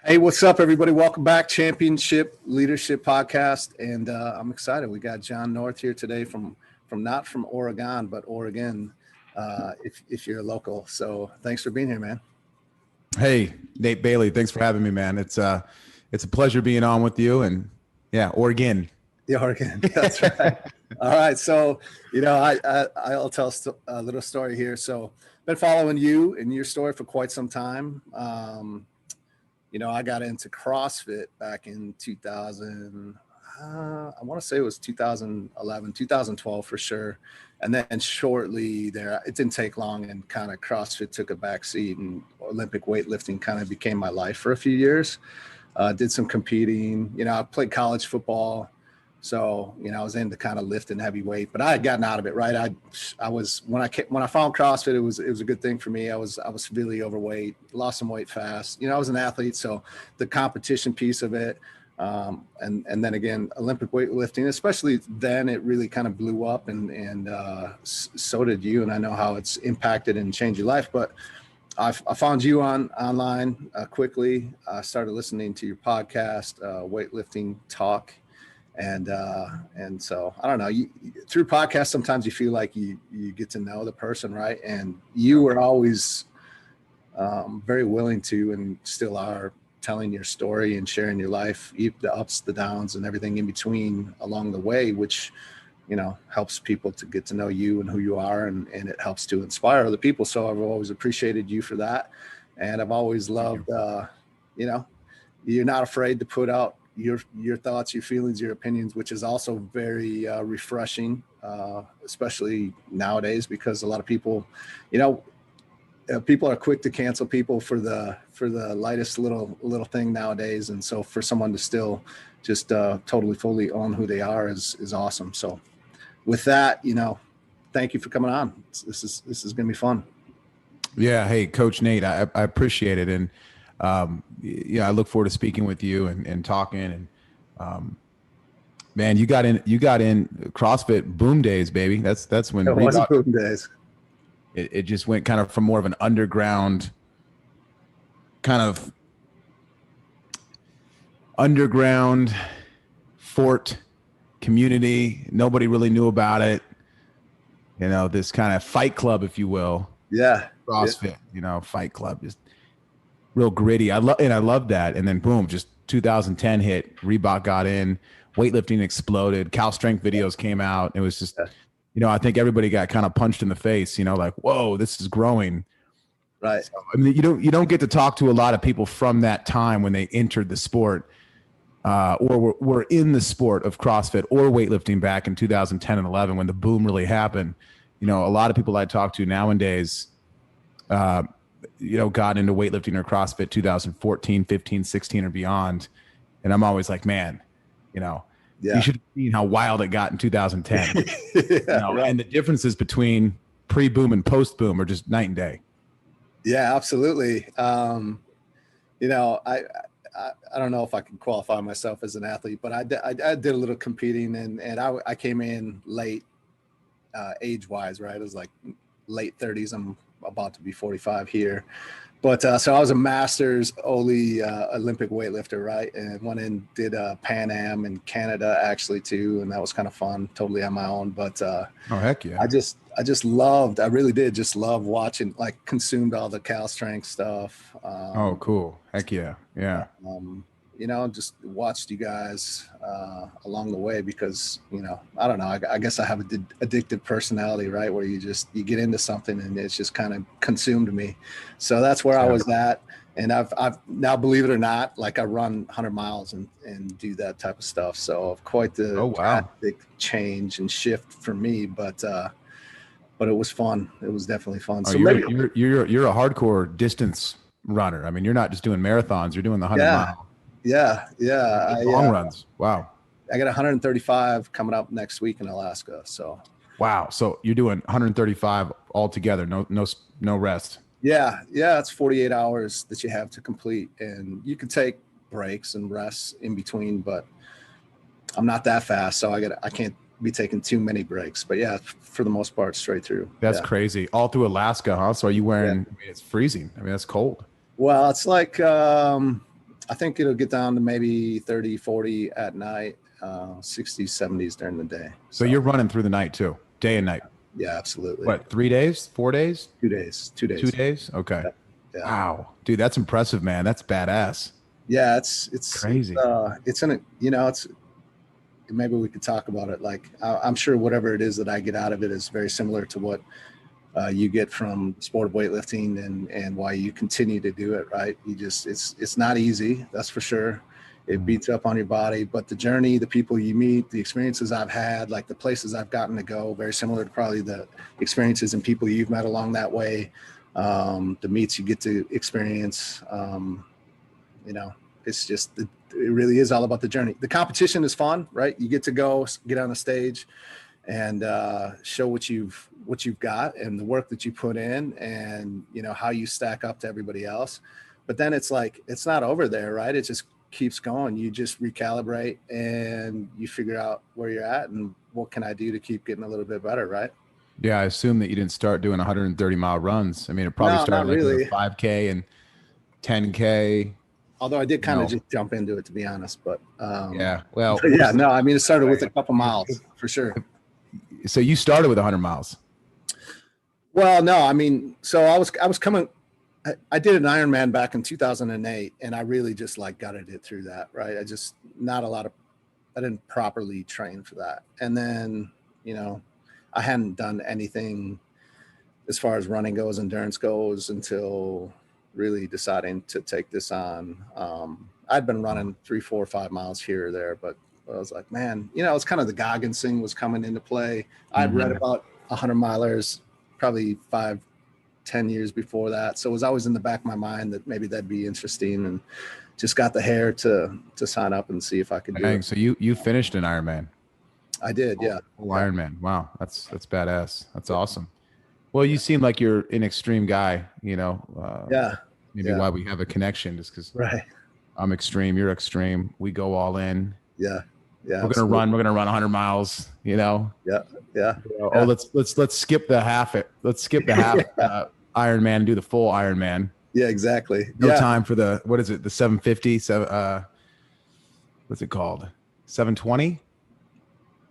Hey, what's up, everybody? Welcome back, Championship Leadership Podcast, and I'm excited. We got Jon North here today from not from Oregon, but Oregon, if you're a local. So thanks for being here, man. Hey, Nate Bailey, thanks for having me, man. It's a pleasure being on with you, and yeah, Oregon. Yeah, Oregon. That's right. All right, so I'll tell a little story here. So been following you and your story for quite some time. I got into CrossFit back in 2000. I want to say it was 2011, 2012 for sure. And then shortly there, it didn't take long, and kind of CrossFit took a back seat, and Olympic weightlifting kind of became my life for a few years. Did some competing. I played college football. So, I was into kind of lifting heavy weight, but I had gotten out of it, right? I was, when I found CrossFit, it was a good thing for me. I was severely overweight, lost some weight fast. I was an athlete. So the competition piece of it, and then again, Olympic weightlifting, especially then, it really kind of blew up, and so did you. And I know how it's impacted and changed your life, but I found you online quickly. I started listening to your podcast, Weightlifting Talk. And so I don't know, through podcasts, sometimes you feel like you get to know the person, right? And you were always very willing to, and still are, telling your story and sharing your life, the ups, the downs, and everything in between along the way, which, helps people to get to know you and who you are, and it helps to inspire other people. So I've always appreciated you for that. And I've always loved, you're not afraid to put out your thoughts, your feelings, your opinions, which is also very refreshing, especially nowadays, because a lot of people, people are quick to cancel people for the lightest little thing nowadays. And so for someone to still just totally fully own who they are is awesome. So with that, thank you for coming on. This is going to be fun. Yeah. Hey, Coach Nate, I appreciate it. And I look forward to speaking with you and talking. And man, you got in CrossFit boom days, baby. That's when it wasn't boom days. It just went kind of from more of an underground fort community. Nobody really knew about it. This kind of fight club, if you will. Yeah. CrossFit, fight club, just real gritty. I love that. And then boom, just 2010 hit, Reebok got in, weightlifting exploded, Cal Strength videos came out. It was just, I think everybody got kind of punched in the face, like, whoa, this is growing. Right. So, I mean, you don't get to talk to a lot of people from that time when they entered the sport, or were in the sport of CrossFit or weightlifting back in 2010 and 11 when the boom really happened. A lot of people I talk to nowadays, got into weightlifting or CrossFit 2014, 15, 16 or beyond. And I'm always like, man, you should have seen how wild it got in 2010. Right. And the differences between pre-boom and post-boom are just night and day. Yeah, absolutely. I don't know if I can qualify myself as an athlete, but I did a little competing, and I came in late age-wise, right? It was like late 30s. I'm about to be 45 here, but so I was a masters only Olympic weightlifter, right? And went and did Pan Am in Canada actually too, and that was kind of fun, totally on my own. But oh heck yeah, I really did just love watching, like consumed all the Cal Strength stuff. Oh cool, heck yeah. Just watched you guys along the way, because I don't know, I guess I have an addictive personality, right, where you get into something and it's just kind of consumed me. So that's where I was at. And I've now, believe it or not, like I run 100 miles and do that type of stuff. So quite the drastic change and shift for me, but it was fun. It was definitely fun. So you're a hardcore distance runner. I mean, you're not just doing marathons, you're doing the 100 mile. Yeah. Long runs. Wow. I got 135 coming up next week in Alaska. So. Wow. So you're doing 135 altogether. No rest. Yeah. It's 48 hours that you have to complete, and you can take breaks and rests in between, but I'm not that fast. So I can't be taking too many breaks, but yeah, for the most part, straight through. That's crazy. All through Alaska, huh? So are you wearing, it's freezing. I mean, that's cold. Well, it's like, I think it'll get down to maybe 30, 40 at night, 60s, 70s during the day. So you're running through the night too, day and night. Yeah, absolutely. What, 3 days, 4 days, 2 days, 2 days. 2 days? Okay. Yeah. Yeah. Wow, dude, that's impressive, man. That's badass. Yeah, it's Crazy. it's in a, you know, it's, maybe we could talk about it. Like I'm sure whatever it is that I get out of it is very similar to what you get from the sport of weightlifting, and why you continue to do it. Right? You just, it's not easy, that's for sure. It beats up on your body, but the journey, the people you meet, the experiences I've had, like the places I've gotten to go, very similar to probably the experiences and people you've met along that way. The meets you get to experience. You know, it's just, it really is all about the journey. The competition is fun, right? You get to go get on the stage and show what you've got and the work that you put in, and you know how you stack up to everybody else. But then it's like, it's not over there, right? It just keeps going. You just recalibrate and you figure out where you're at and what can I do to keep getting a little bit better, right? Yeah, I assume that you didn't start doing 130-mile runs. I mean, it probably No, started not like really. with a 5K and 10K. Although I did kind of No. just jump into it, to be honest. But Yeah, well, but yeah, no, I mean, it started with a couple miles for sure. so you started with 100 miles. Well, no, I mean, so I was coming. I did an Ironman back in 2008, and I really just like gutted it through that. Right, I just, not a lot of, I didn't properly train for that, and then, you know, I hadn't done anything as far as running goes, endurance goes, until really deciding to take this on. I'd been running 3, 4, 5 miles here or there, but I was like, man, you know, it's kind of the Goggins thing was coming into play. I'd read about 100 milers probably 5, 10 years before that. So it was always in the back of my mind that maybe that'd be interesting, and just got the hair to sign up and see if I could do it. So you finished an Ironman. I did. Yeah. Full Ironman. Wow. That's badass. That's awesome. Well, you seem like you're an extreme guy, you know, Yeah. maybe why we have a connection, just because Right. I'm extreme, you're extreme. We go all in. Yeah. Yeah. We're going to run 100 miles, you know? Yeah. Yeah. Oh, let's skip the half. Let's skip the half Ironman and do the full Ironman. Yeah, exactly. No time for the, what is it? The 750, what's it called? 720?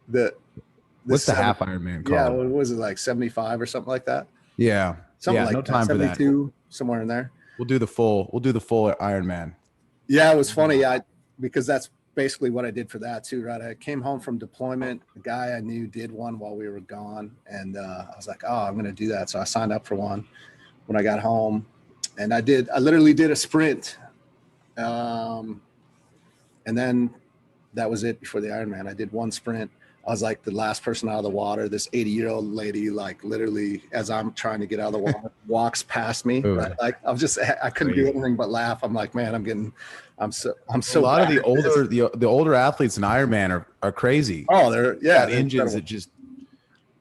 What's the half Ironman called? Yeah, what was it, like 75 or something like that? Yeah. Something like no that. time for that. 72, somewhere in there. We'll do the full Ironman. Yeah, it was funny. Because that's basically what I did for that too, right? I came home from deployment. The guy I knew did one while we were gone, and I was like, oh, I'm going to do that. So I signed up for one when I got home, and I literally did a sprint. And then that was it before the Ironman. I did one sprint. I was like the last person out of the water. This 80-year-old lady, like literally, as I'm trying to get out of the water, walks past me. Right? Like I couldn't do anything but laugh. I'm like, man, I'm so. A lot of the older athletes in Ironman are crazy. Oh, they're engines that just,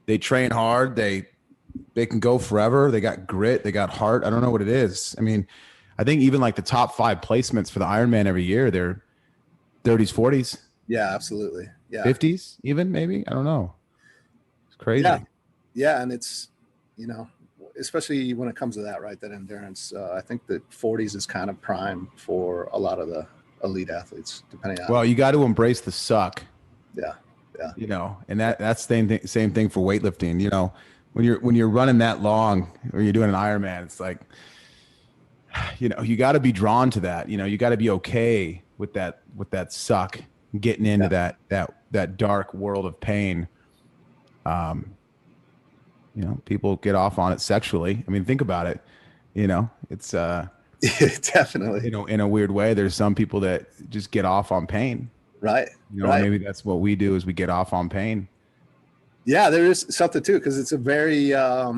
they train hard. They can go forever. They got grit. They got heart. I don't know what it is. I mean, I think even like the top 5 placements for the Ironman every year, they're 30s, 40s. Yeah, absolutely. Yeah. 50s even, maybe. I don't know. It's crazy. Yeah. And it's, you know, especially when it comes to that, right? That endurance, I think that 40s is kind of prime for a lot of the elite athletes, depending on. Well, you got to embrace the suck. Yeah. Yeah. You know, and that's the same thing for weightlifting. You know, when you're running that long or you're doing an Ironman, it's like, you know, you got to be drawn to that. You know, you got to be okay with that suck, getting into that dark world of pain. You know, people get off on it sexually. I mean, think about it. You know, it's definitely, you know, in a weird way, there's some people that just get off on pain. Right. You know, maybe that's what we do, is we get off on pain. Yeah, there is something too, because it's a very I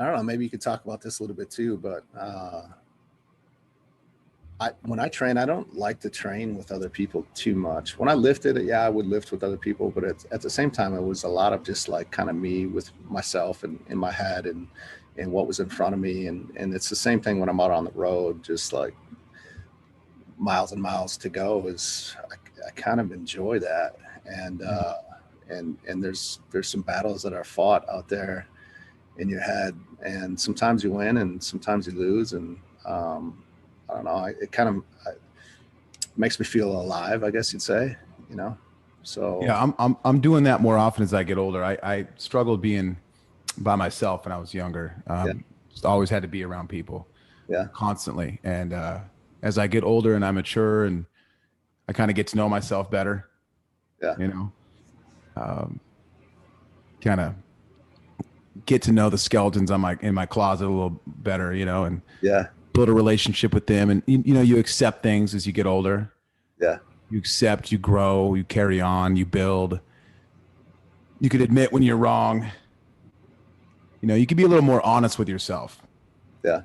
don't know, maybe you could talk about this a little bit too, but when I train, I don't like to train with other people too much. When I lifted, I would lift with other people, but at the same time, it was a lot of just like kind of me with myself and in my head and what was in front of me. And it's the same thing when I'm out on the road, just like miles and miles to go. I kind of enjoy that. And there's some battles that are fought out there in your head, and sometimes you win and sometimes you lose. And I don't know. It kind of makes me feel alive, I guess you'd say, you know? So Yeah, I'm doing that more often as I get older. I struggled being by myself when I was younger. yeah, Just always had to be around people yeah, constantly. And as I get older and I mature and I kind of get to know myself better, yeah, you know, kind of get to know the skeletons on in my closet a little better, you know, and yeah, build a relationship with them. And you know, you accept things as you get older. yeah, You accept, you grow, you carry on, you build. You could admit when you're wrong. You know, you can be a little more honest with yourself yeah,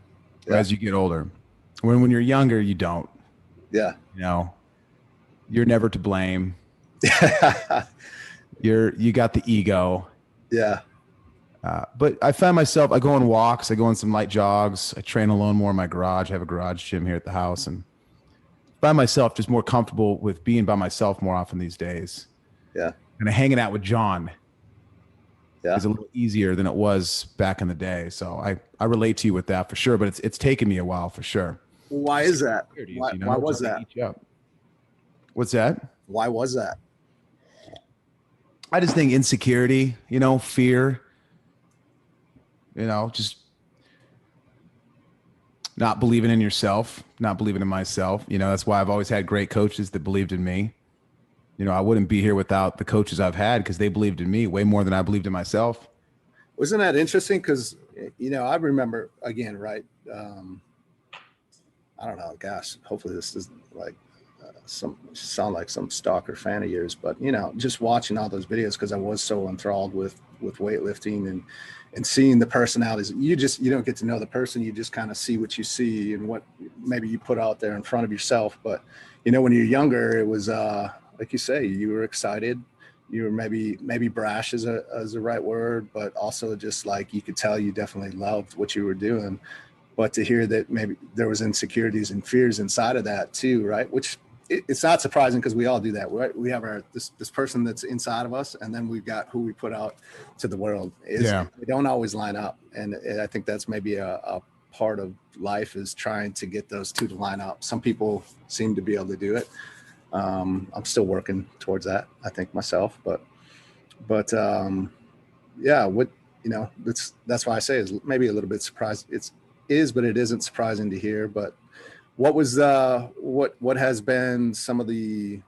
yeah, as you get older. When you're younger, you don't. yeah. You know, you're never to blame. Yeah. You got the ego. Yeah. But I find myself, I go on walks, I go on some light jogs, I train alone more in my garage. I have a garage gym here at the house, and find myself just more comfortable with being by myself more often these days. Yeah. And hanging out with Jon Yeah. is a little easier than it was back in the day. So I relate to you with that for sure, but it's taken me a while for sure. Why is that? You know, Why was trying to that? eat you up. What's that? Why was that? I just think insecurity, you know, fear, you know, just not believing in yourself, not believing in myself. You know, that's why I've always had great coaches that believed in me. You know, I wouldn't be here without the coaches I've had because they believed in me way more than I believed in myself. Wasn't that interesting? Because, you know, I remember again, right? I don't know. Gosh, hopefully this is like sound like some stalker fan of yours, but you know, just watching all those videos because I was so enthralled with weightlifting and seeing the personalities. You don't get to know the person. You just kind of see what you see and what maybe you put out there in front of yourself. But you know, when you're younger, it was like you say, you were excited. You were maybe brash is the right word, but also just like you could tell you definitely loved what you were doing. But to hear that maybe there was insecurities and fears inside of that too, right? Which it's not surprising because we all do that, right? We have this person that's inside of us, and then we've got who we put out to the world. They don't always line up, and I think that's maybe a part of life is trying to get those two to line up. Some people seem to be able to do it. I'm still working towards that, I think myself, but yeah, what you know, that's why I say is maybe a little bit surprised. But it isn't surprising to hear. But what was what has been some of the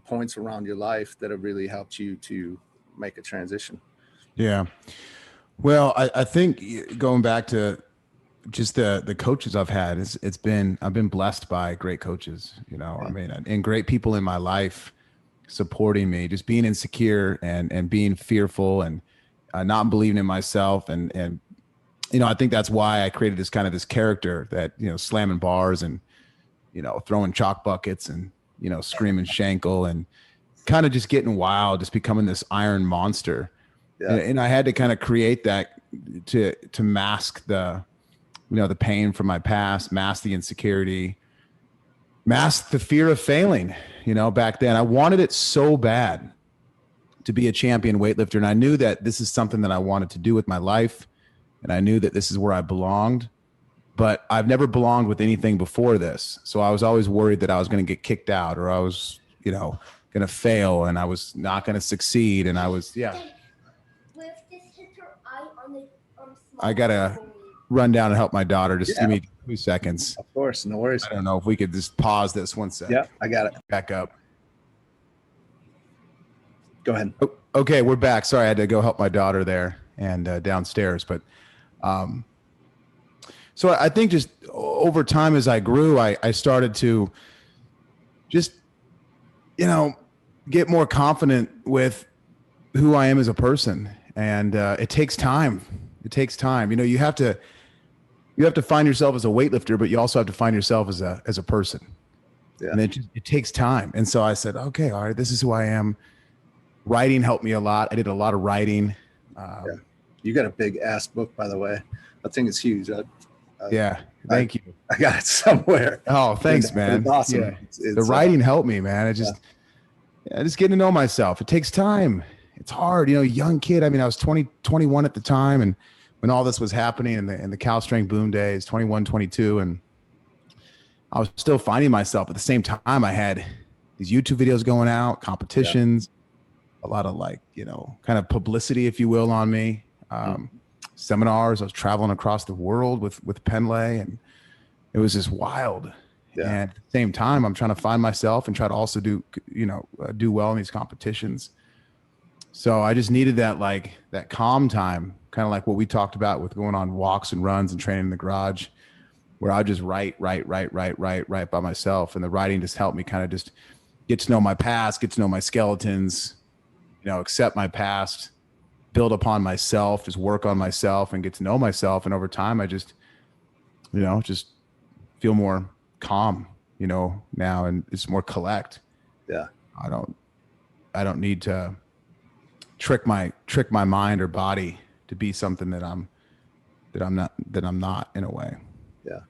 points around your life that have really helped you to make a transition? Yeah. Well, I think going back to just the coaches I've had, I've been blessed by great coaches, you know, I mean, and great people in my life supporting me, just being insecure and being fearful and not believing in myself. And, you know, I think that's why I created this character that, you know, slamming bars and, you know, throwing chalk buckets and, you know, screaming shankle and kind of just getting wild, just becoming this iron monster. Yeah. And I had to kind of create that to mask the, you know, the pain from my past, mask the insecurity, mask the fear of failing. You know, back then I wanted it so bad to be a champion weightlifter. And I knew that this is something that I wanted to do with my life. And I knew that this is where I belonged, but I've never belonged with anything before this. So I was always worried that I was going to get kicked out or I was, you know, going to fail and I was not going to succeed. And I was, I got to run down and help my daughter. Just give me 2 seconds. Of course. No worries. I don't know if we could just pause this 1 second. Yeah, I got it. Back up. Go ahead. Okay, we're back. Sorry, I had to go help my daughter there and downstairs. But so I think just over time as I grew, I started to just, you know, get more confident with who I am as a person. And it takes time. It takes time. You know, you have to find yourself as a weightlifter, but you also have to find yourself as a person. Yeah. And it takes time. And so I said, okay, all right, this is who I am. Writing helped me a lot. I did a lot of writing. Yeah. You got a big ass book, by the way. I think it's huge. Yeah. Thank you. I got it somewhere. Oh, thanks, man. It's awesome. Yeah. The writing helped me, man. Just getting to know myself. It takes time. It's hard. You know, young kid. I mean, I was 21 at the time. And when all this was happening in the cow strength boom days, 21, 22. And I was still finding myself. At the same time, I had these YouTube videos going out, competitions, a lot of like, you know, kind of publicity, if you will, on me. Seminars. I was traveling across the world with Penlay, and it was just wild. Yeah. And at the same time, I'm trying to find myself and try to also do well in these competitions. So I just needed that calm time, kind of like what we talked about with going on walks and runs and training in the garage, where I just write by myself. And the writing just helped me kind of just get to know my past, get to know my skeletons, you know, accept my past, build upon myself, just work on myself and get to know myself. And over time, I just, you know, just feel more calm, you know, now, and it's more collect. Yeah. I don't need to trick my mind or body to be something that I'm not in a way. Yeah.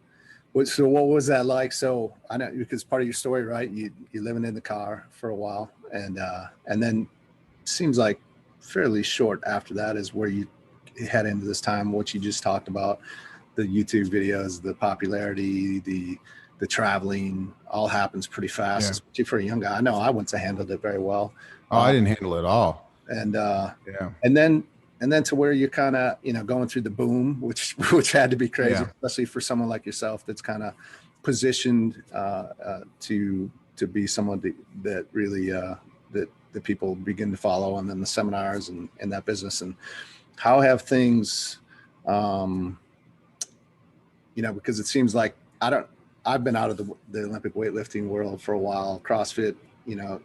So what was that like? So I know, because part of your story, right? You're living in the car for a while, and then it seems like fairly short after that is where you head into this time, what you just talked about, the YouTube videos, the popularity, the traveling, all happens pretty fast, especially for a young guy. I know I wouldn't have handled it very well. Oh, I didn't handle it at all. And then to where you're kind of, you know, going through the boom, which had to be crazy, especially for someone like yourself that's kind of positioned to be someone that really that people begin to follow, and then the seminars and that business. And how have things, you know, because it seems like I've been out of the Olympic weightlifting world for a while. CrossFit, you know,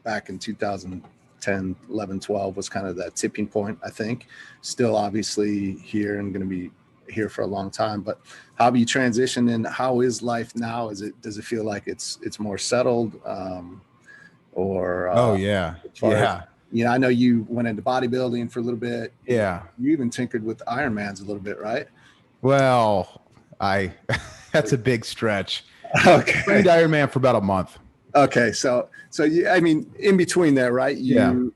back in 2010, 11, 12 was kind of that tipping point, I think. Still obviously here and going to be here for a long time, but how have you transitioned, and how is life now? Does it feel like it's more settled? You know, I know you went into bodybuilding for a little bit. Yeah. You even tinkered with Ironmans a little bit, right? Well, that's a big stretch. Okay. Trained Ironman for about a month. Okay. So you, I mean, in between there, right? You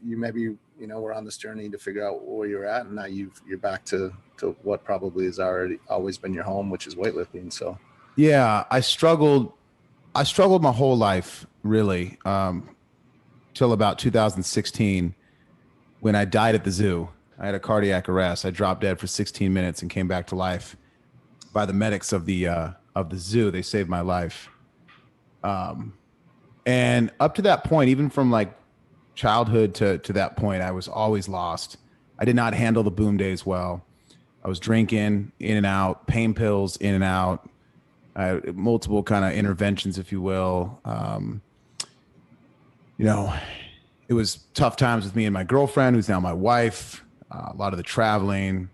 maybe, you know, we're on this journey to figure out where you're at, and now you're back to what probably has always been your home, which is weightlifting. So yeah, I struggled my whole life, really, till about 2016, when I died at the zoo. I had a cardiac arrest. I dropped dead for 16 minutes and came back to life by the medics of the zoo. They saved my life. And up to that point, even from like childhood to that point, I was always lost. I did not handle the boom days well. I was drinking in and out, pain pills in and out, multiple kind of interventions, if you will. You know, it was tough times with me and my girlfriend, who's now my wife. A lot of the traveling,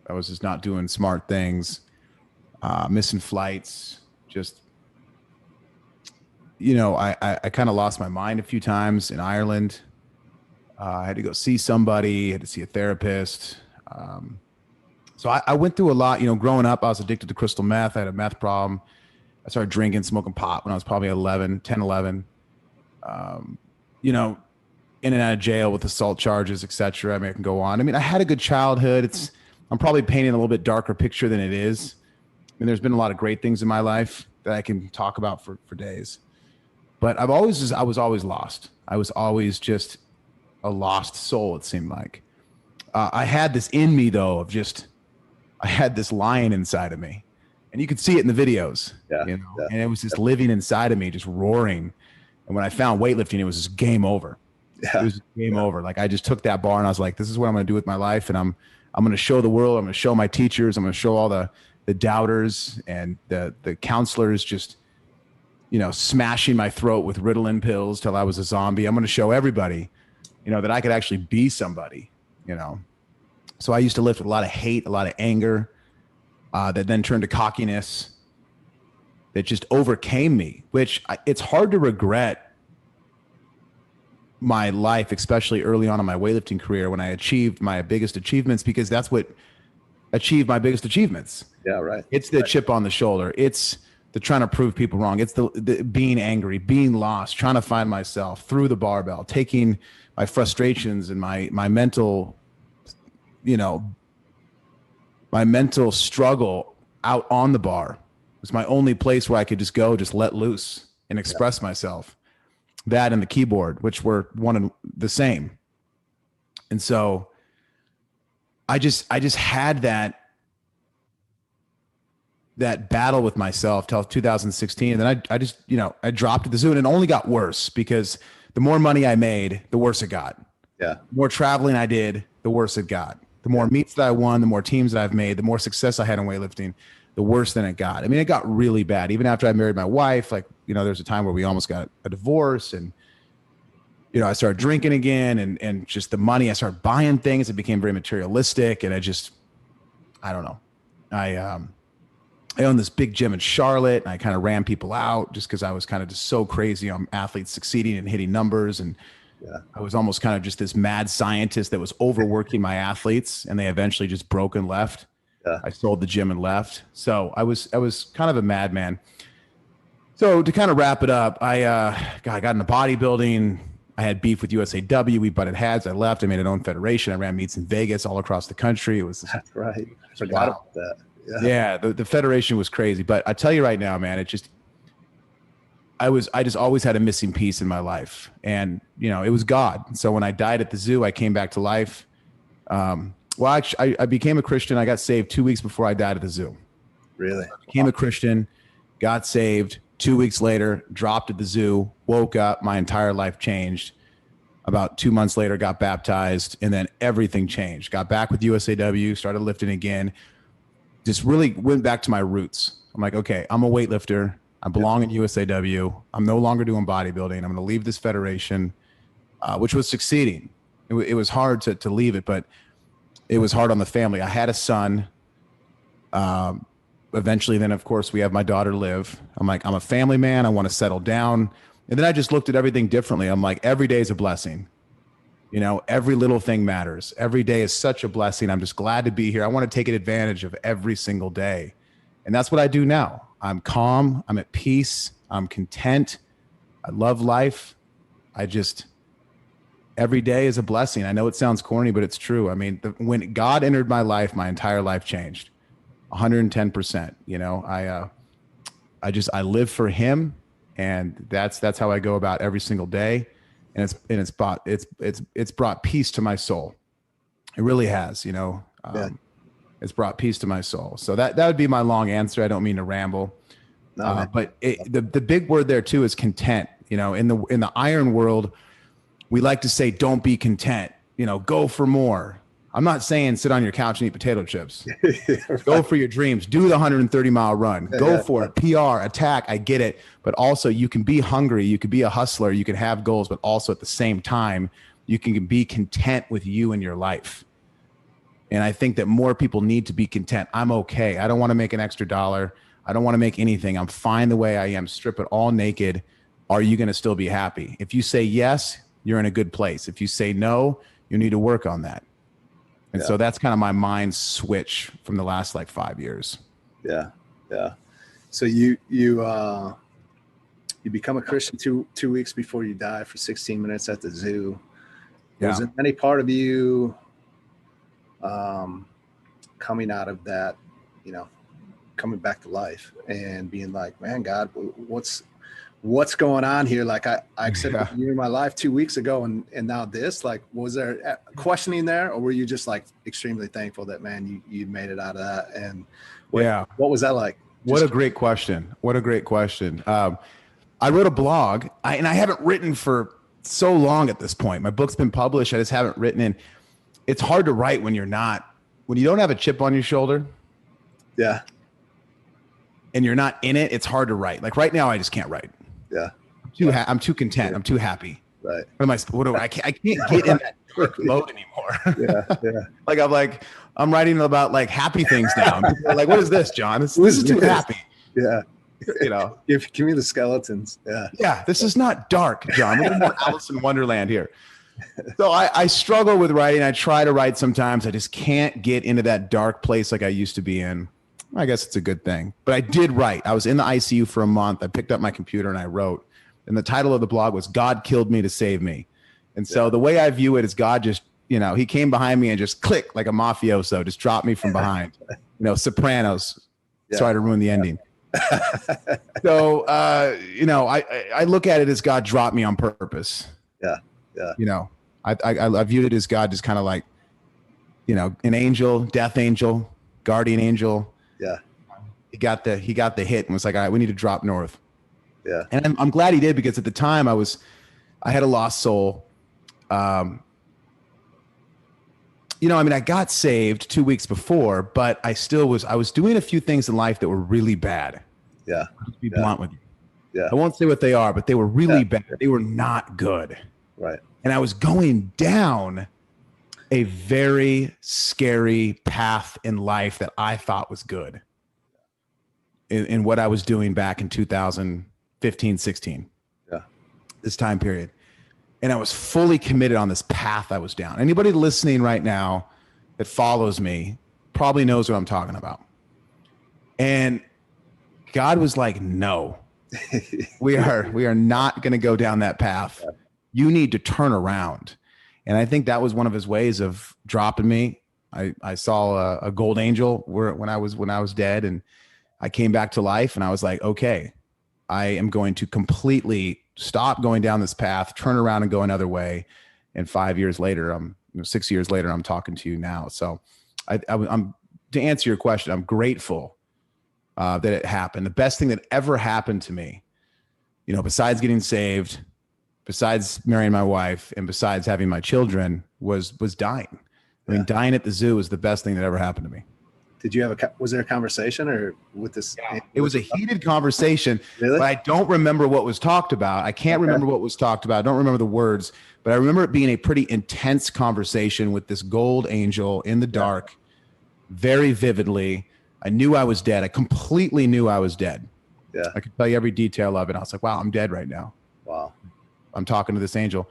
I was just not doing smart things, missing flights. Just, you know, I kind of lost my mind a few times in Ireland. I had to go see somebody, had to see a therapist. So I went through a lot. You know, growing up, I was addicted to crystal meth. I had a meth problem. I started drinking, smoking pot when I was probably 10, 11. You know, in and out of jail with assault charges, et cetera. I mean, I can go on. I mean, I had a good childhood. I'm probably painting a little bit darker picture than it is. I mean, there's been a lot of great things in my life that I can talk about for days. But I was always lost. I was always just a lost soul, it seemed like. I had this in me, though, I had this lion inside of me. And you could see it in the videos. You know? And it was just living inside of me, just roaring. And when I found weightlifting, it was just game over. It was game over. Like, I just took that bar and I was like, this is what I'm going to do with my life. And I'm going to show the world. I'm going to show my teachers. I'm going to show all the doubters and the counselors just, you know, smashing my throat with Ritalin pills till I was a zombie. I'm going to show everybody, you know, that I could actually be somebody, you know. So I used to live with a lot of hate, a lot of anger, that then turned to cockiness that just overcame me, which it's hard to regret my life, especially early on in my weightlifting career, when I achieved my biggest achievements, because that's what achieved my biggest achievements. Yeah, right. It's the chip on the shoulder. It's the trying to prove people wrong. It's the being angry, being lost, trying to find myself through the barbell, taking my frustrations and my mental, you know, my mental struggle out on the bar was my only place where I could just go, just let loose and express myself. That and the keyboard, which were one and the same. And so I just had that battle with myself till 2016. And then I just, I dropped at the zoo, and it only got worse because the more money I made, the worse it got. Yeah. The more traveling I did, the worse it got. The more meets that I won, the more teams that I've made, the more success I had in weightlifting, the worse than it got. I mean, it got really bad. Even after I married my wife, like, there's a time where we almost got a divorce, and, I started drinking again, and just the money, I started buying things. It became very materialistic. And I don't know. I owned this big gym in Charlotte, and I kind of ran people out just because I was kind of just so crazy on athletes succeeding and hitting numbers. And I was almost kind of just this mad scientist that was overworking my athletes, and they eventually just broke and left. Yeah. I sold the gym and left. So I was kind of a madman. So to kind of wrap it up, I got into bodybuilding. I had beef with USAW. We butted heads. I left. I made an own federation. I ran meets in Vegas all across the country. It was That's right. I forgot about that. Yeah, the federation was crazy. But I tell you right now, man, I just always had a missing piece in my life. And, it was God. So when I died at the zoo, I came back to life. Actually, I became a Christian. I got saved 2 weeks before I died at the zoo. Really? I became a Christian, got saved. 2 weeks later, dropped at the zoo, woke up, my entire life changed. About 2 months later, got baptized, and then everything changed. Got back with USAW, started lifting again. Just really went back to my roots. I'm like, okay, I'm a weightlifter. I belong in USAW. I'm no longer doing bodybuilding. I'm going to leave this federation, which was succeeding. It was hard to leave it, but it was hard on the family. I had a son. Eventually, then, of course, we have my daughter, Liv. I'm like, I'm a family man. I want to settle down. And then I just looked at everything differently. I'm like, every day is a blessing. Every little thing matters. Every day is such a blessing. I'm just glad to be here. I want to take advantage of every single day. And that's what I do now. I'm calm. I'm at peace. I'm content. I love life. Every day is a blessing. I know it sounds corny, but it's true. I mean, when God entered my life, my entire life changed 110%. I live for him, and that's how I go about every single day. And it's brought peace to my soul. It really has, it's brought peace to my soul. So that would be my long answer. I don't mean to ramble, but the big word there too is content. In the iron world, we like to say, don't be content, go for more. I'm not saying sit on your couch and eat potato chips. Right. Go for your dreams. Do the 130-mile run. Go for it. PR, attack. I get it. But also you can be hungry. You can be a hustler. You can have goals, but also at the same time, you can be content with you and your life. And I think that more people need to be content. I'm okay. I don't want to make an extra dollar. I don't want to make anything. I'm fine the way I am. Strip it all naked. Are you going to still be happy? If you say yes, you're in a good place. If you say no, you need to work on that. And so that's kind of my mind switch from the last 5 years. Yeah. Yeah. So you become a Christian two weeks before you die for 16 minutes at the zoo. Yeah. Was there any part of you coming out of that, coming back to life and being like, man, God, what's going on here? Like I accepted you in my life 2 weeks ago, and now this, was there questioning there, or were you just extremely thankful that, man, you made it out of that? And what was that like? What a great question. I wrote a blog, and I haven't written for so long at this point. My book's been published. I just haven't written in. It's hard to write when you don't have a chip on your shoulder. Yeah. And you're not in it. It's hard to write. Right now, I just can't write. Yeah. I'm too content. I'm too happy. Right. I can't get in that dark mode anymore. Yeah. I'm writing about happy things now. People are like, what is this, John? This is too happy. Yeah. Give me the skeletons. Yeah. Yeah. This is not dark, John. We're more Alice in Wonderland here. So I struggle with writing. I try to write sometimes. I just can't get into that dark place like I used to be in. I guess it's a good thing. But I did write. I was in the ICU for a month. I picked up my computer and I wrote. And the title of the blog was God Killed Me to Save Me. And so the way I view it is God just, he came behind me and just clicked like a mafioso, just dropped me from behind. Sopranos. Sorry to ruin the ending. So, I look at it as God dropped me on purpose. Yeah. Yeah. I viewed it as God just kind of like, an angel, death angel, guardian angel. Yeah. He got the hit and was like, all right, we need to drop North. Yeah. And I'm glad he did, because at the time I had a lost soul. I got saved 2 weeks before, but I was doing a few things in life that were really bad. Yeah. I'll just be blunt with you. Yeah. I won't say what they are, but they were really bad. They were not good. Right. And I was going down a very scary path in life that I thought was good in what I was doing back in 2015, 16. Yeah. This time period. And I was fully committed on this path I was down. Anybody listening right now that follows me probably knows what I'm talking about. And God was like, no, we are not going to go down that path. You need to turn around. And I think that was one of his ways of dropping me. I saw a gold angel when I was dead, and I came back to life, and I was like, okay, I am going to completely stop going down this path, turn around and go another way. And 6 years later, I'm talking to you now. So I'm to answer your question, I'm grateful that it happened. The best thing that ever happened to me, besides getting saved, besides marrying my wife, and besides having my children, was dying. I mean, dying at the zoo was the best thing that ever happened to me. Did you was there a conversation or with this? Yeah, it was a heated conversation, really? But I don't remember what was talked about. I can't remember what was talked about. I don't remember the words, but I remember it being a pretty intense conversation with this gold angel in the dark, very vividly. I knew I was dead. I completely knew I was dead. Yeah. I could tell you every detail of it. I was like, wow, I'm dead right now. Wow. I'm talking to this angel.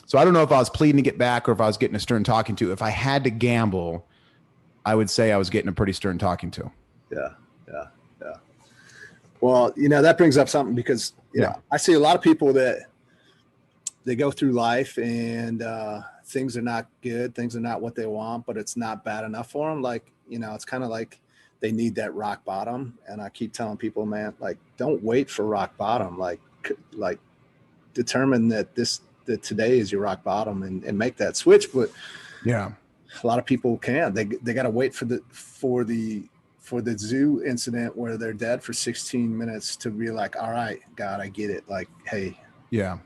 So I don't know if I was pleading to get back or if I was getting a stern talking to. If I had to gamble, I would say I was getting a pretty stern talking to. Yeah. Yeah. Yeah. Well, that brings up something, because, I see a lot of people that they go through life and things are not good. Things are not what they want, but it's not bad enough for them. Like, it's kind of like they need that rock bottom. And I keep telling people, man, like, don't wait for rock bottom. Like determine that today is your rock bottom and make that switch. But yeah, a lot of people can't. They got to wait for the zoo incident where they're dead for 16 minutes to be like, all right, God, I get it. Like, hey, yeah,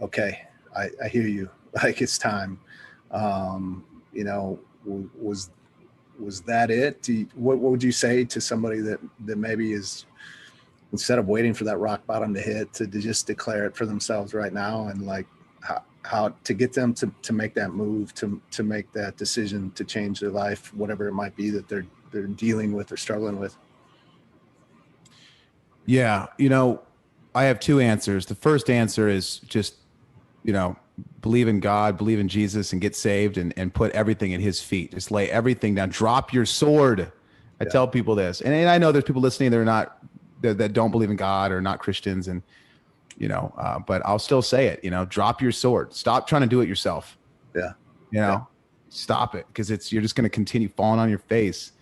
okay, I hear you. Like, it's time. Was that it? What would you say to somebody that maybe is, instead of waiting for that rock bottom to hit, to just declare it for themselves right now, and like how to get them to make that move, to make that decision to change their life, whatever it might be that they're dealing with or struggling with? Yeah. I have two answers. The first answer is just, believe in God, believe in Jesus, and get saved, and put everything at his feet. Just lay everything down. Drop your sword. I tell people this, and I know there's people listening that don't believe in God or not Christians, and but I'll still say it. Drop your sword. Stop trying to do it yourself. Yeah. Stop it, because you're just going to continue falling on your face.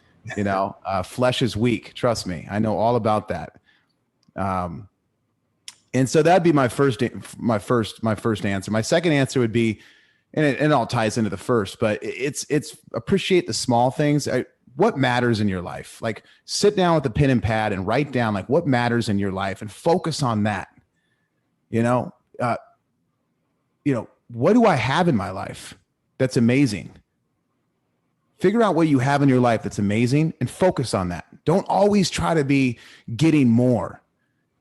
Flesh is weak. Trust me, I know all about that. And so that'd be my first answer. My second answer would be, and it all ties into the first, but it's appreciate the small things. What matters in your life? Like, sit down with a pen and pad and write down like what matters in your life and focus on that. What do I have in my life that's amazing? Figure out what you have in your life that's amazing and focus on that. Don't always try to be getting more.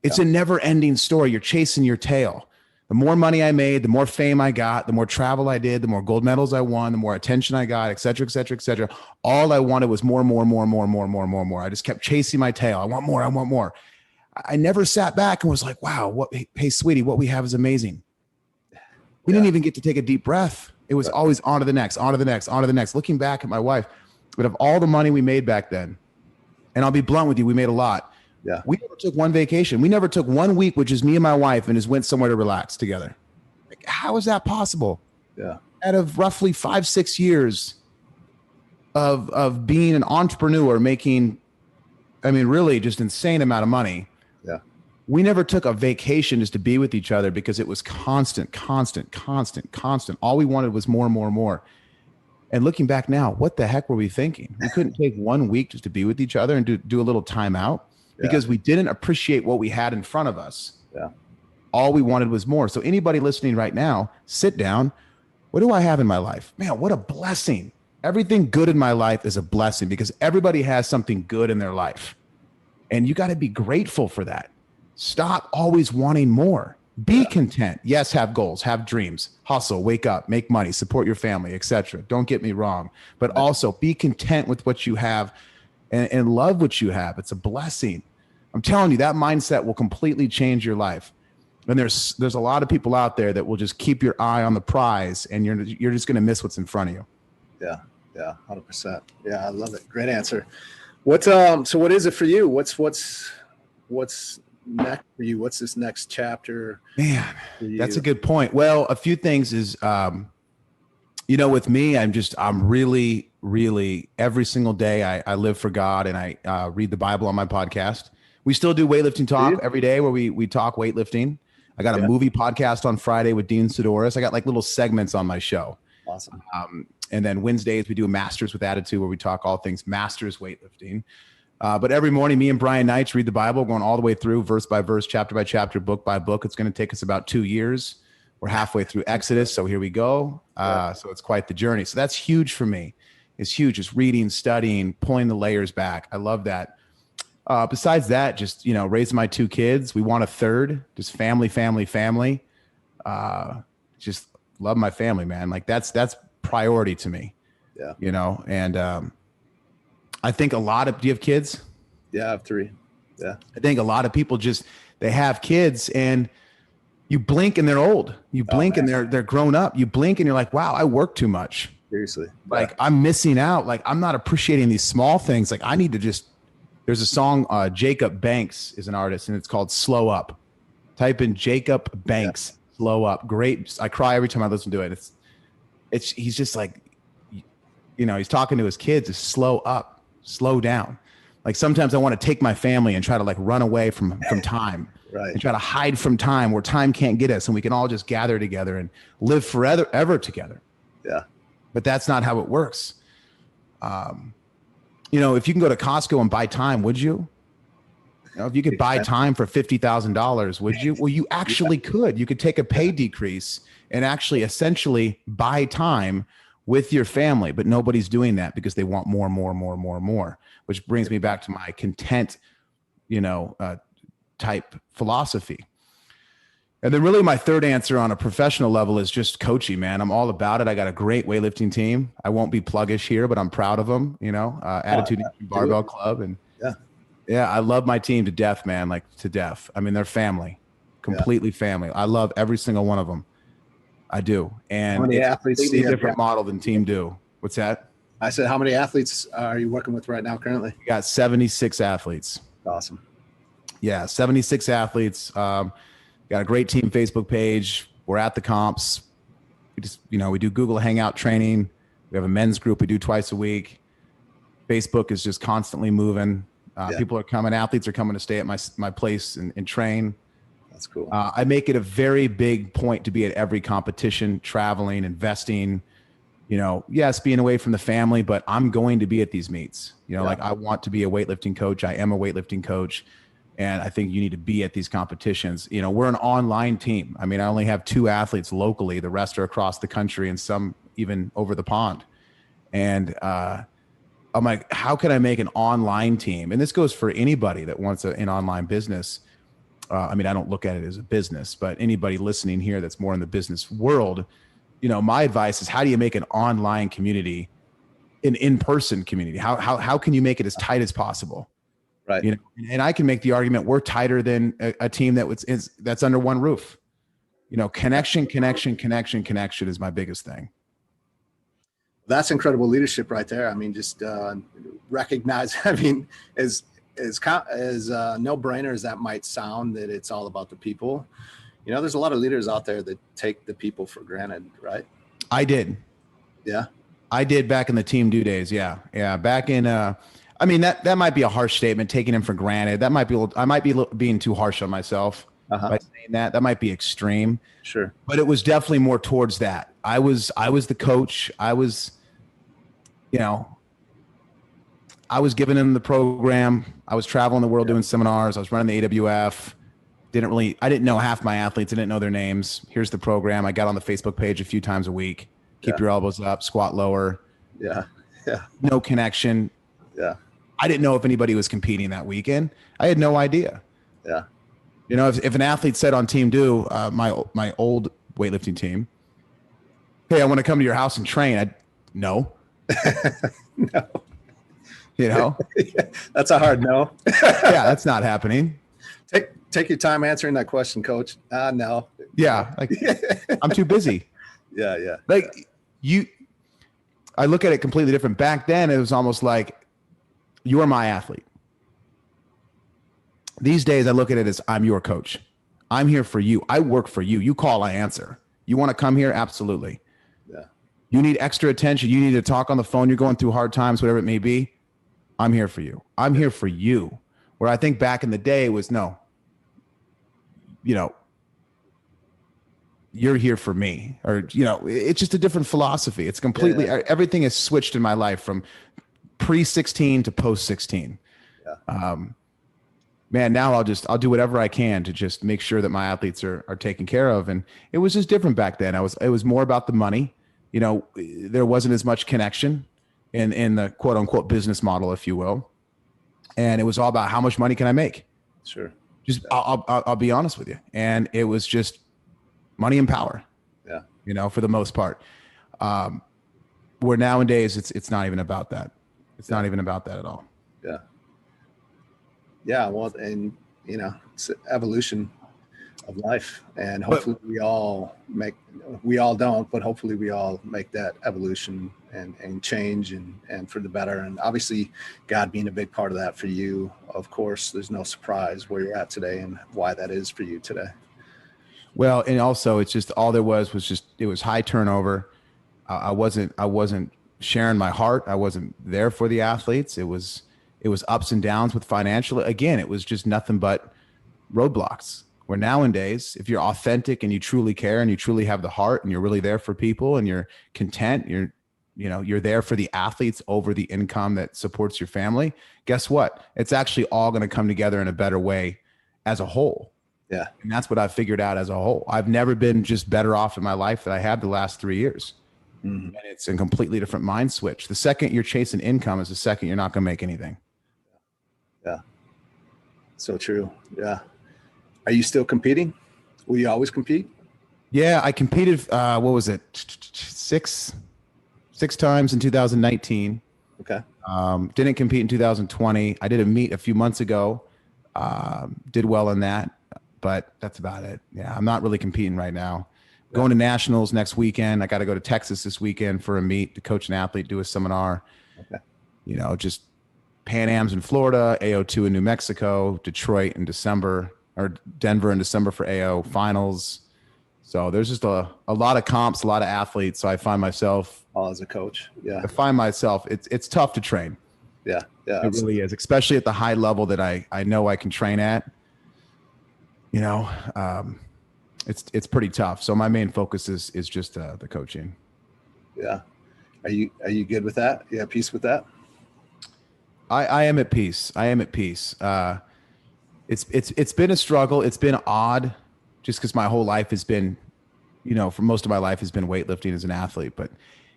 It's a never ending story. You're chasing your tail. The more money I made, the more fame I got, the more travel I did, the more gold medals I won, the more attention I got, et cetera, et cetera, et cetera. All I wanted was more. I just kept chasing my tail. I want more. I never sat back and was like, wow, hey, sweetie, what we have is amazing. We didn't even get to take a deep breath. It was always on to the next. Looking back at my wife, but of all the money we made back then, and I'll be blunt with you, we made a lot. Yeah. We never took one vacation. We never took 1 week, which is me and my wife, and just went somewhere to relax together. Like, how is that possible? Yeah. Out of roughly 5-6 years of being an entrepreneur, making I mean, really just insane amount of money. Yeah. We never took a vacation just to be with each other because it was constant, constant, constant, constant. All we wanted was more and more and more. And looking back now, what the heck were we thinking? We couldn't take 1 week just to be with each other and do a little time out because we didn't appreciate what we had in front of us. Yeah. All we wanted was more. So anybody listening right now, sit down. What do I have in my life? Man, what a blessing. Everything good in my life is a blessing because everybody has something good in their life. And you got to be grateful for that. Stop always wanting more. Be content. Yes, have goals, have dreams, hustle, wake up, make money, support your family, etc. Don't get me wrong, but also be content with what you have and love what you have. It's a blessing. I'm telling you, that mindset will completely change your life. And there's a lot of people out there that will just keep your eye on the prize, and you're just going to miss what's in front of you. Yeah, 100%. Yeah, I love it. Great answer. So what is it for you? What's next for you? What's this next chapter? Man, that's a good point. Well, a few things is, with me, I'm really, really every single day I live for God, and I read the Bible on my podcast. We still do weightlifting talk every day where we talk weightlifting. I got a movie podcast on Friday with Dean Sidoris. I got like little segments on my show. Awesome. And then Wednesdays we do a Masters with Attitude where we talk all things Masters weightlifting. But every morning, me and Brian Knights read the Bible, going all the way through, verse by verse, chapter by chapter, book by book. It's going to take us about 2 years. We're halfway through Exodus, so here we go. So it's quite the journey. So that's huge for me. It's huge. Just reading, studying, pulling the layers back. I love that. Besides that, just raising my 2 kids. We want a third. Just family. Just love my family, man. Like that's priority to me. Yeah. And I think do you have kids? Yeah, I have 3. Yeah. I think a lot of people they have kids and you blink and they're old. You blink and they're grown up. You blink and you're like, wow, I work too much. Seriously. Like I'm missing out. Like I'm not appreciating these small things. Like I need to there's a song, Jacob Banks is an artist and it's called Slow Up. Type in Jacob Banks, Slow Up. Great. I cry every time I listen to it. He's just like, he's talking to his kids, is slow up. Slow down. Like sometimes I want to take my family and try to like run away from time, right? And try to hide from time where time can't get us, and we can all just gather together and live forever, ever together. Yeah. But that's not how it works. If you can go to Costco and buy time, would you? If you could buy time for $50,000, would you? Well, you actually could. You could take a pay decrease and actually essentially buy time with your family, but nobody's doing that because they want more, which brings me back to my content, type philosophy. And then really my third answer on a professional level is just coaching, man. I'm all about it. I got a great weightlifting team. I won't be pluggish here, but I'm proud of them, Attitude Barbell Club. And I love my team to death, man, like to death. I mean, they're family, completely family. I love every single one of them. I do. And how many athletes it's a different model than Team Do. What's that? I said, how many athletes are you working with right now currently? We got 76 athletes. Awesome. Yeah, 76 athletes. Got a great team Facebook page. We're at the comps. We just, we do Google Hangout training. We have a men's group we do twice a week. Facebook is just constantly moving. People are coming. Athletes are coming to stay at my place and train. That's cool. I make it a very big point to be at every competition, traveling, investing, yes, being away from the family, but I'm going to be at these meets. Like I want to be a weightlifting coach. I am a weightlifting coach. And I think you need to be at these competitions. We're an online team. I mean, I only have 2 athletes locally. The rest are across the country and some even over the pond. And I'm like, how can I make an online team? And this goes for anybody that wants an online business. I mean, I don't look at it as a business, but anybody listening here that's more in the business world, my advice is how do you make an online community an in-person community? How can you make it as tight as possible? Right. And I can make the argument we're tighter than a team that's under one roof. Connection is my biggest thing. That's incredible leadership right there. I mean, just recognize, I mean, as no-brainer as that might sound, that it's all about the people. There's a lot of leaders out there that take the people for granted, right? I did. Yeah. I did back in the Team Do days. Yeah. Back in, I mean, that might be a harsh statement, taking him for granted. That might be, I might be being too harsh on myself by saying that. That might be extreme. Sure. But it was definitely more towards that. I was the coach. I was, you know, I was giving him the program. I was traveling the world doing seminars. I was running the AWF. I didn't know half my athletes. I didn't know their names. Here's the program. I got on the Facebook page a few times a week. Keep your elbows up, squat lower. Yeah. Yeah. No connection. Yeah. I didn't know if anybody was competing that weekend. I had no idea. Yeah. You know, if an athlete said on Team Do, my old weightlifting team, hey, I want to come to your house and train. No. No. You know? That's a hard no. Yeah, that's not happening. Take your time answering that question, coach. No. Yeah. Like, I'm too busy. Yeah. Yeah. Like I look at it completely different. Back then, it was almost like, you're my athlete. These days, I look at it as I'm your coach. I'm here for you. I work for you. You call, I answer. You want to come here? Absolutely. Yeah. You need extra attention. You need to talk on the phone. You're going through hard times, whatever it may be. I'm here for you. I'm here for you. Where I think back in the day it was, no, you know, you're here for me. Or, you know, it's just a different philosophy. It's completely, everything has switched in my life from pre-16 to post-16. Yeah. Man, now I'll do whatever I can to just make sure that my athletes are taken care of. And it was just different back then. It was more about the money. You know, there wasn't as much connection in the quote unquote business model, if you will. And it was all about how much money can I make? Sure. Just, I'll be honest with you. And it was just money and power. Yeah. You know, for the most part. Where nowadays it's not even about that. It's not even about that at all. Yeah. Yeah. Well, and you know, it's evolution of life, and hopefully we all don't, but hopefully we all make that evolution and change and for the better. And obviously God being a big part of that for you, of course, there's no surprise where you're at today and why that is for you today. Well, and also it's just, all there was just, it was high turnover. I wasn't sharing my heart. I wasn't there for the athletes. It was ups and downs with financial. Again, it was just nothing but roadblocks. Where nowadays, if you're authentic and you truly care and you truly have the heart and you're really there for people and you're content, you're there for the athletes over the income that supports your family. Guess what? It's actually all going to come together in a better way as a whole. Yeah. And that's what I've figured out as a whole. I've never been just better off in my life than I have the last 3 years. Mm-hmm. And it's a completely different mind switch. The second you're chasing income is the second you're not going to make anything. Yeah. So true. Yeah. Are you still competing? Will you always compete? Yeah, I competed. What was it? Six times in 2019. Okay. Didn't compete in 2020. I did a meet a few months ago. Did well in that, but that's about it. Yeah, I'm not really competing right now. Yeah. Going to nationals next weekend. I got to go to Texas this weekend for a meet to coach an athlete, do a seminar. Okay. You know, just Pan Am's in Florida, AO2 in New Mexico, Detroit in December, or Denver in December for AO finals. So there's just a lot of comps, a lot of athletes. So I find myself, all as a coach. Yeah. I find myself, it's tough to train. Yeah. Yeah. It really is, especially at the high level that I know I can train at. You know, it's pretty tough. So my main focus is just the coaching. Yeah. Are you good with that? You have peace with that? I am at peace. I am at peace. It's been a struggle. It's been odd just because my whole life has been, you know, for most of my life has been weightlifting as an athlete. But,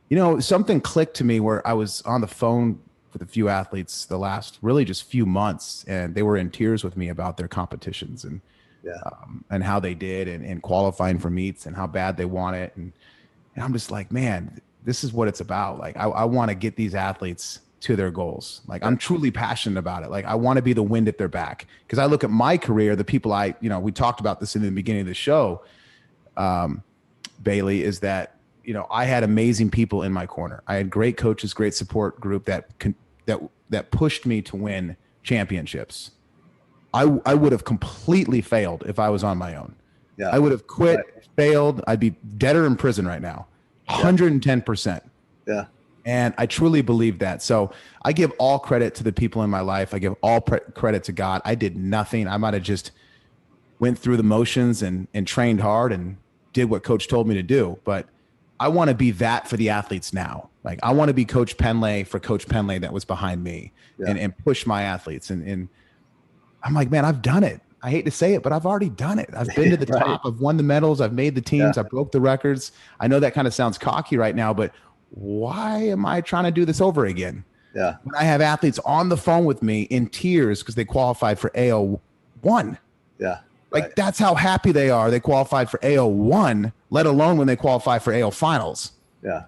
you know, something clicked to me where I was on the phone with a few athletes the last really just few months, and they were in tears with me about their competitions and how they did and qualifying for meets and how bad they want it. And I'm just like, man, this is what it's about. Like, I want to get these athletes to their goals. Like, I'm truly passionate about it. Like, I want to be the wind at their back. Because I look at my career, the people we talked about this in the beginning of the show, Bailey, is that, you know, I had amazing people in my corner. I had great coaches, great support group that pushed me to win championships. I would have completely failed if I was on my own. Yeah. I would have quit, failed. I'd be dead or in prison right now. 110%. Yeah. And I truly believe that. So I give all credit to the people in my life. I give all credit to God. I did nothing. I might have just went through the motions and trained hard and did what coach told me to do. But I want to be that for the athletes now. Like I want to be Coach Penlay for Coach Penlay that was behind me and push my athletes. And I'm like, man, I've done it. I hate to say it, but I've already done it. I've been to the Right. top. I've won the medals. I've made the teams. I broke the records. I know that kind of sounds cocky right now, but why am I trying to do this over again? Yeah. When I have athletes on the phone with me in tears because they qualified for AO1. Yeah. Like that's how happy they are. They qualified for AO1, let alone when they qualify for AO finals. Yeah.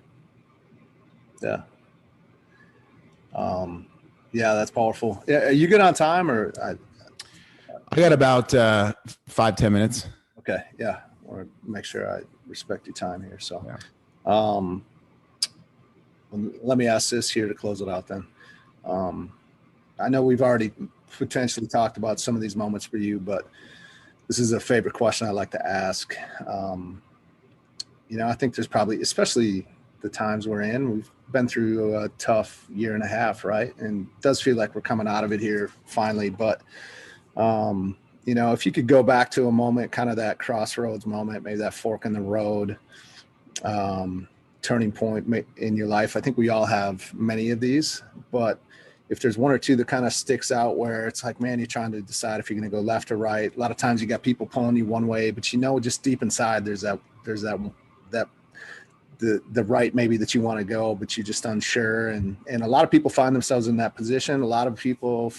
Yeah. Yeah, that's powerful. Yeah, are you good on time or? I got about 5-10 minutes. Okay. Yeah. I want to make sure I respect your time here. So, let me ask this here to close it out then. I know we've already potentially talked about some of these moments for you, but this is a favorite question I like to ask. I think there's probably, especially the times we're in, we've been through a tough year and a half, right? And it does feel like we're coming out of it here finally. But, if you could go back to a moment, kind of that crossroads moment, maybe that fork in the road, turning point in your life. I think we all have many of these, but if there's one or two that kind of sticks out where it's like, man, you're trying to decide if you're going to go left or right. A lot of times you got people pulling you one way, but just deep inside, there's that the right maybe that you want to go, but you're just unsure. And a lot of people find themselves in that position. A lot of people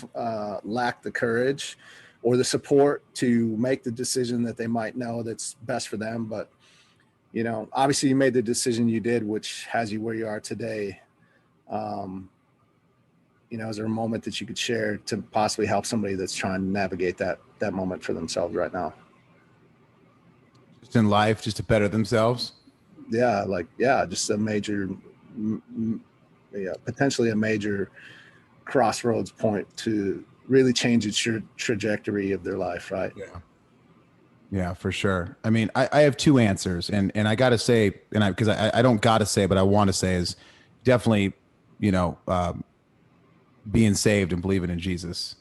lack the courage or the support to make the decision that they might know that's best for them. But, obviously you made the decision you did, which has you where you are today. Is there a moment that you could share to possibly help somebody that's trying to navigate that moment for themselves right now? Just in life, just to better themselves. Yeah. Just a major, potentially a major crossroads point to really change its trajectory of their life. Right. Yeah, for sure. I mean, I have two answers and I got to say, because I don't got to say, but I want to say is definitely, being saved and believing in Jesus,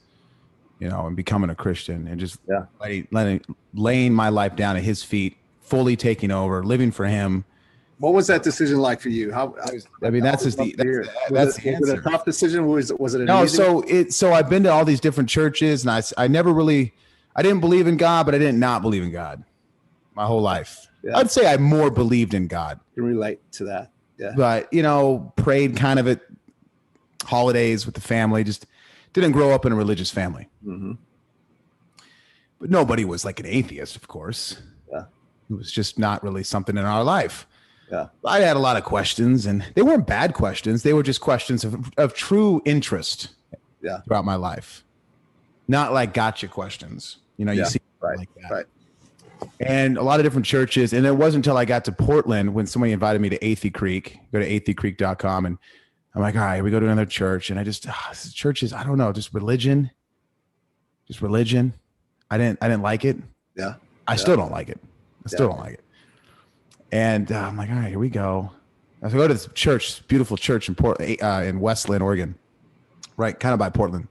and becoming a Christian and just laying my life down at his feet, fully taking over, living for him. What was that decision like for you? That's the answer. Was it a tough decision? Was it an no? easy So I've been to all these different churches, and I didn't believe in God, but I didn't not believe in God my whole life. Yeah. I'd say I more believed in God. You can relate to that. Yeah. But, prayed kind of at holidays with the family, just didn't grow up in a religious family. Mm-hmm. But nobody was like an atheist, of course. Yeah. It was just not really something in our life. Yeah. I had a lot of questions, and they weren't bad questions. They were just questions of true interest throughout my life. Not like gotcha questions. You see like that. Right. And a lot of different churches. And it wasn't until I got to Portland when somebody invited me to Athey Creek. Go to atheycreek.com. And I'm like, all right, we go to another church. And I just, churches, I don't know, just religion. I didn't like it. Yeah. I still don't like it. Don't like it. And I'm like, all right, here we go. I go to this church, beautiful church in Westland, Oregon, right, kind of by Portland.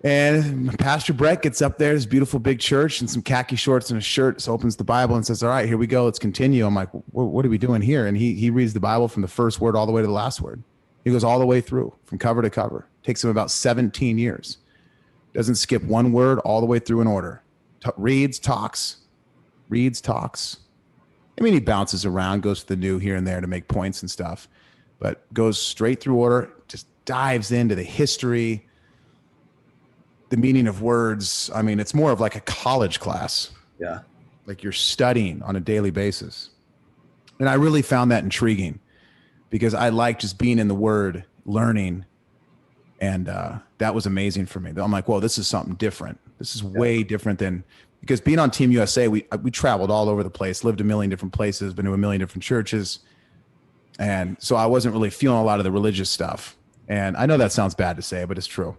And Pastor Brett gets up there, this beautiful big church, and some khaki shorts and a shirt. So opens the Bible and says, all right, here we go. Let's continue. I'm like, what are we doing here? And he reads the Bible from the first word all the way to the last word. He goes all the way through from cover to cover. Takes him about 17 years. Doesn't skip one word, all the way through in order. Reads, talks. I mean, he bounces around, goes to the new here and there to make points and stuff, but goes straight through order, just dives into the history, the meaning of words. I mean, it's more of like a college class. Yeah. Like you're studying on a daily basis. And I really found that intriguing because I like just being in the word, learning. And that was amazing for me. I'm like, whoa, this is something different. This is way different than, because being on Team USA, we traveled all over the place, lived a million different places, been to a million different churches. And so I wasn't really feeling a lot of the religious stuff. And I know that sounds bad to say, but it's true.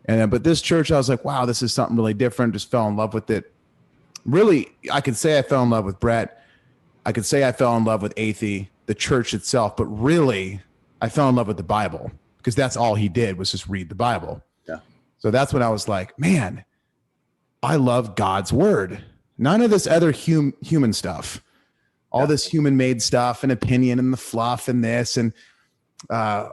But this church, I was like, wow, this is something really different. Just fell in love with it. Really, I could say I fell in love with Brett. I could say I fell in love with Athey, the church itself. But really, I fell in love with the Bible because that's all he did was just read the Bible. Yeah. So that's when I was like, man, I love God's word. None of this other human stuff, all this human made stuff and opinion and the fluff and this. And, I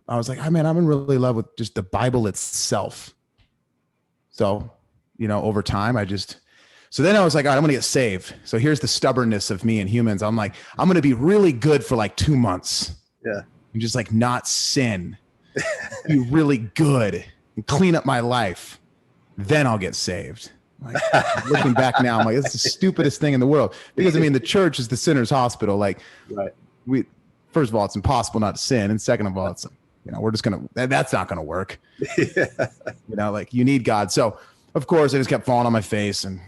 was like, oh man, I'm in really love with just the Bible itself. So, over time, so then I was like, all right, I'm going to get saved. So here's the stubbornness of me and humans. I'm like, I'm going to be really good for like 2 months. Yeah. And just like not sin, be really good and clean up my life. Then I'll get saved. Like, looking back now, I'm like, it's the stupidest thing in the world. Because I mean, the church is the sinner's hospital. Like, right. First of all, it's impossible not to sin. And second of all, it's, we're just going to, that's not going to work. Yeah. Like you need God. So of course I just kept falling on my face and,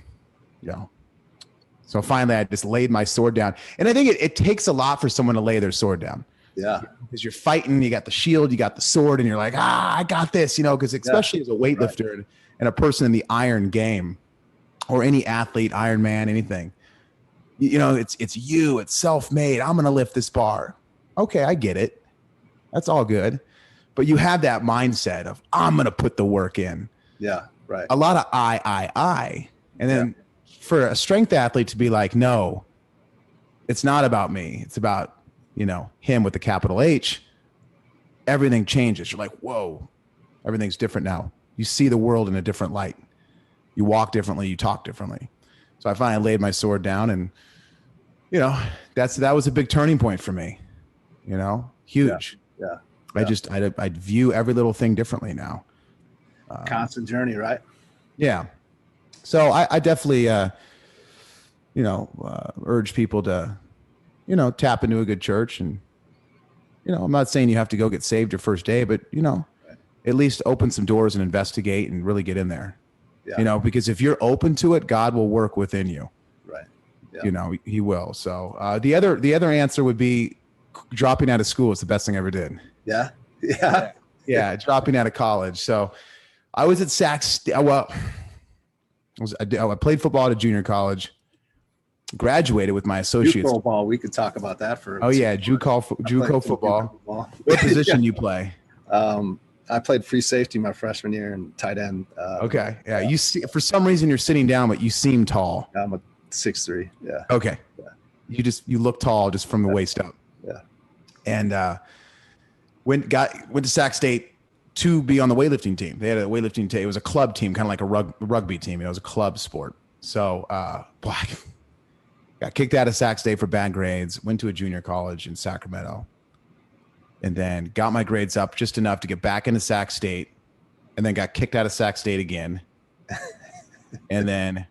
so finally I just laid my sword down. And I think it takes a lot for someone to lay their sword down. Yeah. Because you're fighting, you got the shield, you got the sword, and you're like, I got this, because especially as a weightlifter and a person in the iron game or any athlete, Iron Man, anything, it's you, it's self-made. I'm going to lift this bar. Okay. I get it. That's all good. But you have that mindset of, I'm going to put the work in. Yeah. Right. A lot of I. And then for a strength athlete to be like, no, it's not about me. It's about, him with the capital H. Everything changes. You're like, whoa, everything's different now. You see the world in a different light. You walk differently. You talk differently. So I finally laid my sword down and, that was a big turning point for me, huge. Yeah. I view every little thing differently now. Constant journey, right? Yeah. So I definitely, urge people to, tap into a good church. And, I'm not saying you have to go get saved your first day, but, at least open some doors and investigate and really get in there. Yeah. Because if you're open to it, God will work within you. Right. Yeah. He will. So the other answer would be dropping out of school is the best thing I ever did. Yeah. Yeah. Yeah. Dropping out of college. So I was at Sac State. Well, I played football at a junior college, graduated with my associates. Football, we could talk about that for. Oh yeah. JUCO football. What position you play? I played free safety my freshman year and tight end. Okay. Yeah. You see, for some reason you're sitting down, but you seem tall. I'm a 6'3". Yeah. Okay. Yeah. You look tall just from the waist up. Yeah. And went to Sac State to be on the weightlifting team. They had a weightlifting team. It was a club team, kind of like a rugby team. It was a club sport. So got kicked out of Sac State for bad grades, went to a junior college in Sacramento, and then got my grades up just enough to get back into Sac State, and then got kicked out of Sac State again, and then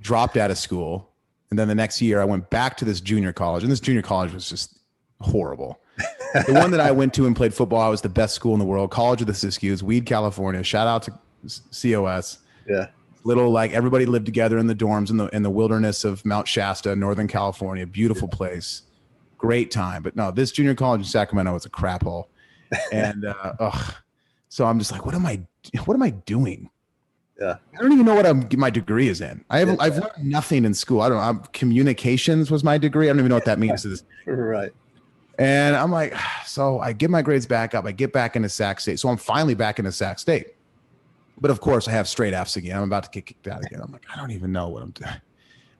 dropped out of school. And then the next year I went back to this junior college, and this junior college was just horrible. The one that I went to and played football, I was the best school in the world, College of the Siskiyous, Weed, California. Shout out to COS. Yeah. Little, like, everybody lived together in the dorms in the wilderness of Mount Shasta, Northern California. Beautiful place. Great time. But no, this junior college in Sacramento was a crap hole. And so I'm just like, what am I doing? Yeah. I don't even know what my degree is in. I've learned nothing in school. I don't know. Communications was my degree. I don't even know what that means to this. Right. And I'm like, so I get my grades back up. I get back into Sac State. So I'm finally back into Sac State. But of course, I have straight Fs again. I'm about to get kicked out again. I'm like, I don't even know what I'm doing.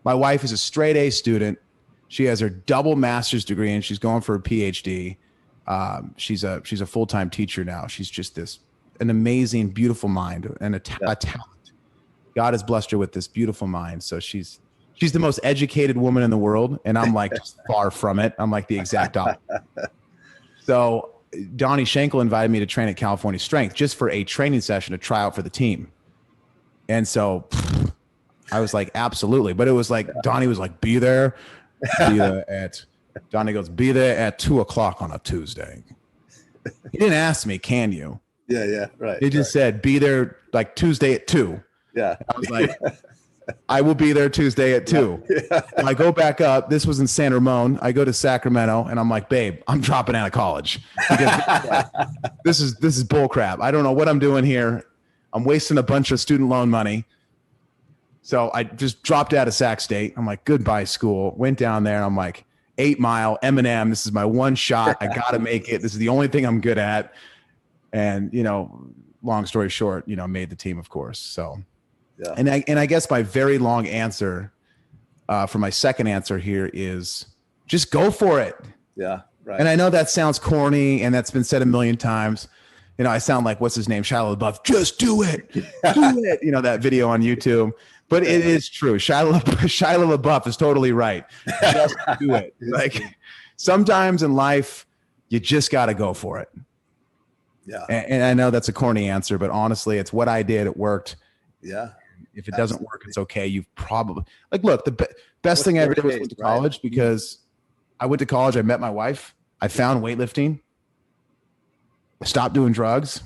My wife is a straight A student. She has her double master's degree and she's going for a PhD. She's a full-time teacher now. She's just an amazing, beautiful mind and a talent. God has blessed her with this beautiful mind. So she's the most educated woman in the world. And I'm like just far from it. I'm like the exact opposite. So Donnie Schenkel invited me to train at California Strength just for a training session to try out for the team. And so I was like, absolutely. But it was like, Donnie was like, be there Donnie goes, be there at 2:00 on a Tuesday. He didn't ask me, can you? Yeah. Right. He just said, be there like Tuesday at 2:00. Yeah. I was like, I will be there Tuesday at 2:00. Yeah. I go back up. This was in San Ramon. I go to Sacramento and I'm like, babe, I'm dropping out of college. This is bull crap. I don't know what I'm doing here. I'm wasting a bunch of student loan money. So I just dropped out of Sac State. I'm like, goodbye school. Went down there and I'm like, 8 Mile, Eminem. This is my one shot. I got to make it. This is the only thing I'm good at. And, long story short, made the team, of course. So, yeah. And I guess my very long answer for my second answer here is just go for it. Yeah. Right. And I know that sounds corny and that's been said a million times. I sound like, what's his name? Shia LaBeouf. Just do it. Do it. That video on YouTube. But it is true. Shia LaBeouf is totally right. Just do it. Like sometimes in life, you just got to go for it. Yeah. And I know that's a corny answer, but honestly, it's what I did. It worked. Yeah. If it doesn't work, it's okay. You've probably look, the best thing I ever did was went to college because I went to college. I met my wife. I found weightlifting. I stopped doing drugs.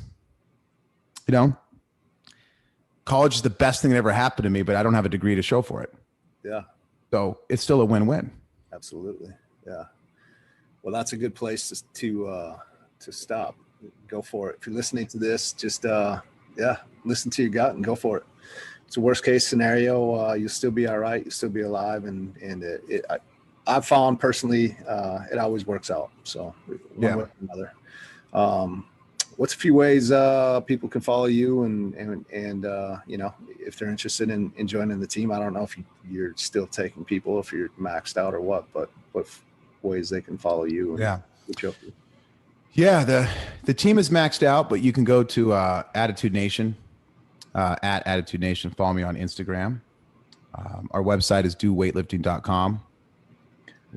College is the best thing that ever happened to me, but I don't have a degree to show for it. Yeah. So it's still a win-win. Absolutely. Yeah. Well, that's a good place to stop. Go for it. If you're listening to this, just listen to your gut and go for it. It's a worst case scenario. You'll still be all right. You'll still be alive. And I've found personally, it always works out. So one way or another. What's a few ways people can follow you and if they're interested in joining the team? I don't know if you're still taking people, if you're maxed out or what ways they can follow you. Yeah, the team is maxed out, but you can go to Attitude Nation, at Attitude Nation. Follow me on Instagram. Our website is doweightlifting.com.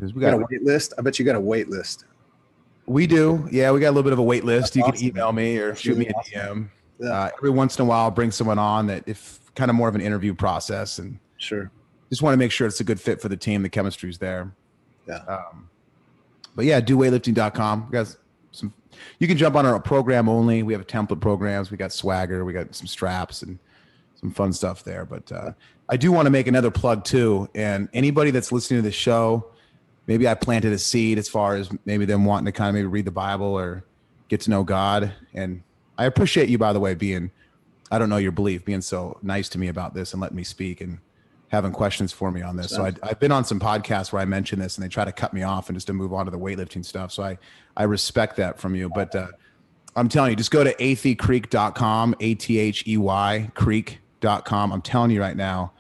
We got a wait list. I bet you got a wait list. We do. Yeah, we got a little bit of a wait list. You can email me or shoot me a DM. Yeah. Every once in a while, I'll bring someone on that if kind of more of an interview process. And sure. Just want to make sure it's a good fit for the team. The chemistry's there. Yeah. But yeah, doweightlifting.com. You can jump on our program only. We have template programs. We got swagger. We got some straps and some fun stuff there. But I do want to make another plug too. And anybody that's listening to the show, maybe I planted a seed as far as maybe them wanting to kind of maybe read the Bible or get to know God. And I appreciate you, by the way, I don't know your belief, being so nice to me about this and letting me speak and having questions for me on this. So I've been on some podcasts where I mention this and they try to cut me off and just to move on to the weightlifting stuff. So I respect that from you. But I'm telling you, just go to atheycreek.com, ATHEY creek.com. I'm telling you right now,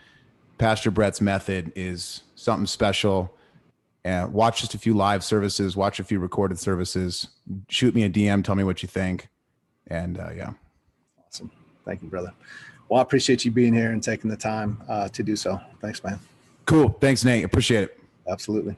Pastor Brett's method is something special. And watch just a few live services, watch a few recorded services, shoot me a DM, tell me what you think. And yeah. Awesome. Thank you, brother. Well, I appreciate you being here and taking the time to do so. Thanks, man. Cool. Thanks, Nate. Appreciate it. Absolutely.